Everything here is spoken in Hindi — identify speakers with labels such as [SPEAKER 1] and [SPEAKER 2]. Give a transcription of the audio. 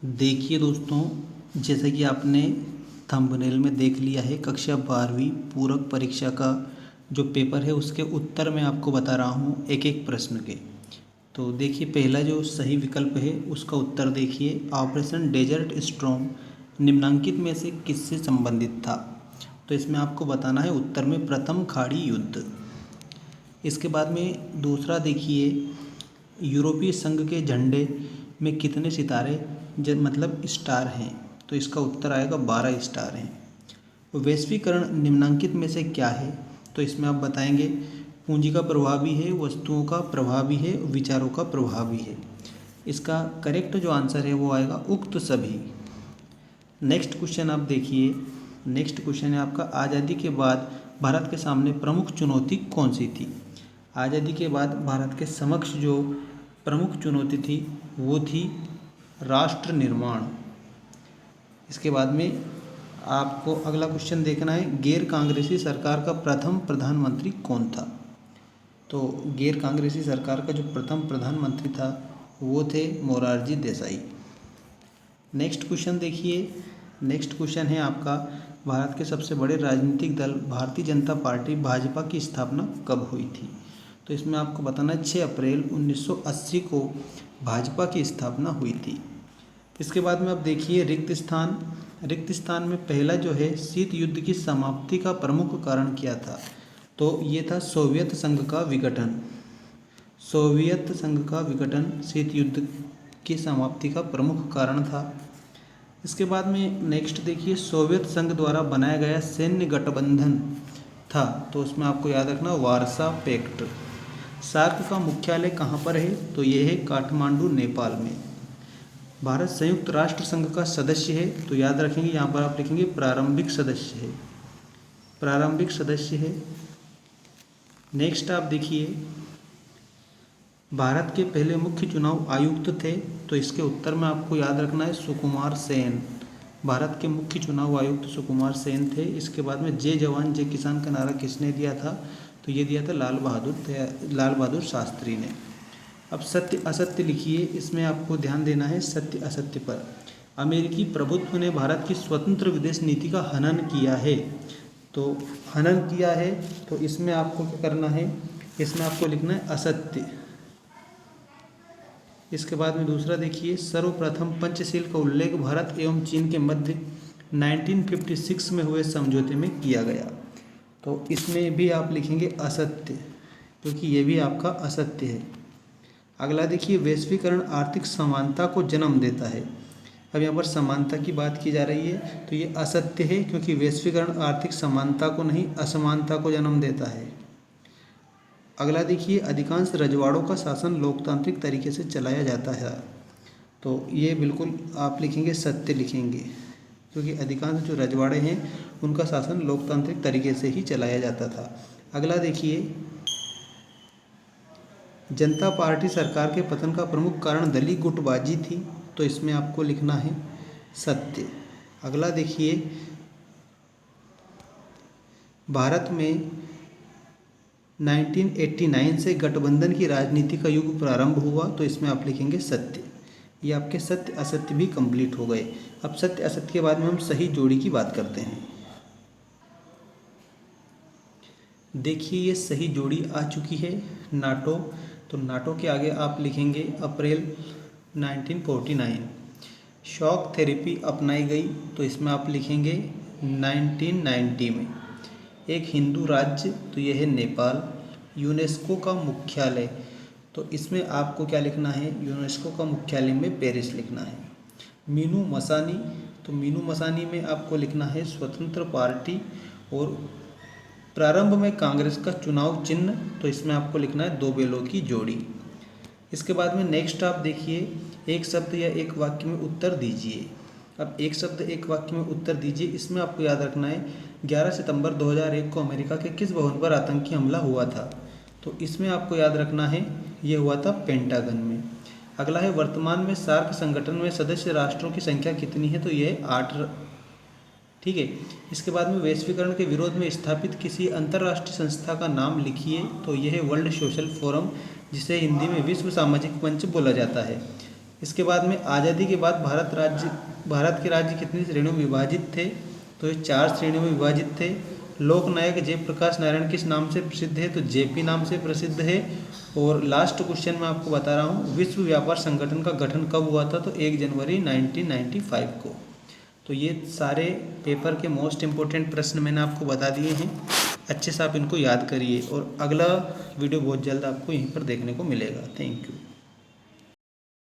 [SPEAKER 1] देखिए दोस्तों, जैसा कि आपने थंबनेल में देख लिया है, कक्षा 12वीं पूरक परीक्षा का जो पेपर है उसके उत्तर मैं आपको बता रहा हूँ एक एक प्रश्न के। तो देखिए, पहला जो सही विकल्प है उसका उत्तर देखिए, ऑपरेशन डेजर्ट स्टॉर्म निम्नलिखित में से किससे संबंधित था। तो इसमें आपको बताना है उत्तर में प्रथम खाड़ी युद्ध। इसके बाद में दूसरा देखिए, यूरोपीय संघ के झंडे में कितने सितारे मतलब स्टार हैं। तो इसका उत्तर आएगा 12 स्टार हैं। वैश्वीकरण निम्नलिखित में से क्या है। तो इसमें आप बताएंगे पूंजी का प्रभाव भी है, वस्तुओं का प्रभाव भी है, विचारों का प्रभाव भी है। इसका करेक्ट जो आंसर है वो आएगा उक्त सभी। नेक्स्ट क्वेश्चन आप देखिए, नेक्स्ट क्वेश्चन है आपका, आज़ादी के बाद भारत के सामने प्रमुख चुनौती कौन सी थी। आज़ादी के बाद भारत के समक्ष जो प्रमुख चुनौती थी वो थी राष्ट्र निर्माण। इसके बाद में आपको अगला क्वेश्चन देखना है, गैर कांग्रेसी सरकार का प्रथम प्रधानमंत्री कौन था। तो गैर कांग्रेसी सरकार का जो प्रथम प्रधानमंत्री था वो थे मोरारजी देसाई। नेक्स्ट क्वेश्चन देखिए, नेक्स्ट क्वेश्चन है आपका, भारत के सबसे बड़े राजनीतिक दल भारतीय जनता पार्टी भाजपा की स्थापना कब हुई थी। तो इसमें आपको बताना है 6 अप्रैल 1980 को भाजपा की स्थापना हुई थी। इसके बाद में आप देखिए रिक्त स्थान। रिक्त स्थान में पहला जो है, शीत युद्ध की समाप्ति का प्रमुख कारण क्या था। तो ये था सोवियत संघ का विघटन। सोवियत संघ का विघटन शीत युद्ध की समाप्ति का प्रमुख कारण था। इसके बाद में नेक्स्ट देखिए, सोवियत संघ द्वारा बनाया गया सैन्य गठबंधन था। तो उसमें आपको याद रखना वारसा पैक्ट। सार्क का मुख्यालय कहाँ पर है। तो ये है काठमांडू, नेपाल में। भारत संयुक्त राष्ट्र संघ का सदस्य है। तो याद रखेंगे यहाँ पर आप लिखेंगे प्रारंभिक सदस्य है, प्रारंभिक सदस्य है। नेक्स्ट आप देखिए, भारत के पहले मुख्य चुनाव आयुक्त थे। तो इसके उत्तर में आपको याद रखना है सुकुमार सेन। भारत के मुख्य चुनाव आयुक्त सुकुमार सेन थे। इसके बाद में जय जवान जय किसान का नारा किसने दिया था। तो ये दिया था लाल बहादुर शास्त्री ने। अब सत्य असत्य लिखिए, इसमें आपको ध्यान देना है सत्य असत्य पर। अमेरिकी प्रभुत्व ने भारत की स्वतंत्र विदेश नीति का हनन किया है। तो हनन किया है, तो इसमें आपको क्या करना है, इसमें आपको लिखना है असत्य। इसके बाद में दूसरा देखिए, सर्वप्रथम पंचशील का उल्लेख भारत एवं चीन के मध्य 1956 में हुए समझौते में किया गया। तो इसमें भी आप लिखेंगे असत्य, क्योंकि ये भी आपका असत्य है। अगला देखिए, वैश्वीकरण आर्थिक समानता को जन्म देता है। अब यहाँ पर समानता की बात की जा रही है, तो ये असत्य है, क्योंकि वैश्वीकरण आर्थिक समानता को नहीं असमानता को जन्म देता है। अगला देखिए, अधिकांश रजवाड़ों का शासन लोकतांत्रिक तरीके से चलाया जाता है। तो ये बिल्कुल आप लिखेंगे सत्य लिखेंगे, क्योंकि अधिकांश जो रजवाड़े हैं उनका शासन लोकतांत्रिक तरीके से ही चलाया जाता था। अगला देखिए, जनता पार्टी सरकार के पतन का प्रमुख कारण दलीय गुटबाजी थी। तो इसमें आपको लिखना है सत्य। अगला देखिए, भारत में 1989 से गठबंधन की राजनीति का युग प्रारंभ हुआ। तो इसमें आप लिखेंगे सत्य। ये आपके सत्य असत्य भी कंप्लीट हो गए। अब सत्य असत्य के बाद में हम सही जोड़ी की बात करते हैं। देखिए, ये सही जोड़ी आ चुकी है नाटो। तो नाटो के आगे आप लिखेंगे अप्रैल 1949। शॉक थेरेपी अपनाई गई। तो इसमें आप लिखेंगे 1990 में। एक हिंदू राज्य, तो यह है नेपाल। यूनेस्को का मुख्यालय, तो इसमें आपको क्या लिखना है, यूनेस्को का मुख्यालय में पेरिस लिखना है। मीनू मसानी, तो मीनू मसानी में आपको लिखना है स्वतंत्र पार्टी। और प्रारंभ में कांग्रेस का चुनाव चिन्ह, तो इसमें आपको लिखना है दो बेलों की जोड़ी। इसके बाद में नेक्स्ट आप देखिए, एक शब्द या एक वाक्य में उत्तर दीजिए। अब एक शब्द एक वाक्य में उत्तर दीजिए, इसमें आपको याद रखना है 11 सितंबर 2001 को अमेरिका के किस भवन पर आतंकी हमला हुआ था। तो इसमें आपको याद रखना है ये हुआ था पेंटागन में। अगला है, वर्तमान में सार्क संगठन में सदस्य राष्ट्रों की संख्या कितनी है। तो ये 8, ठीक है। इसके बाद में वैश्वीकरण के विरोध में स्थापित किसी अंतर्राष्ट्रीय संस्था का नाम लिखिए। तो यह है वर्ल्ड सोशल फोरम, जिसे हिंदी में विश्व सामाजिक मंच बोला जाता है। इसके बाद में आज़ादी के बाद भारत के राज्य कितनी श्रेणियों में विभाजित थे? तो ये 4 श्रेणियों में विभाजित थे। लोकनायक जयप्रकाश नारायण किस नाम से प्रसिद्ध है? तो जेपी नाम से प्रसिद्ध है। और लास्ट क्वेश्चन मैं आपको बता रहा हूँ, विश्व व्यापार संगठन का गठन कब हुआ था? तो 1 जनवरी 1995 को। तो ये सारे पेपर के मोस्ट इम्पोर्टेंट प्रश्न मैंने आपको बता दिए हैं। अच्छे से आप इनको याद करिए और अगला वीडियो बहुत जल्द आपको यहीं पर देखने को मिलेगा। Thank you.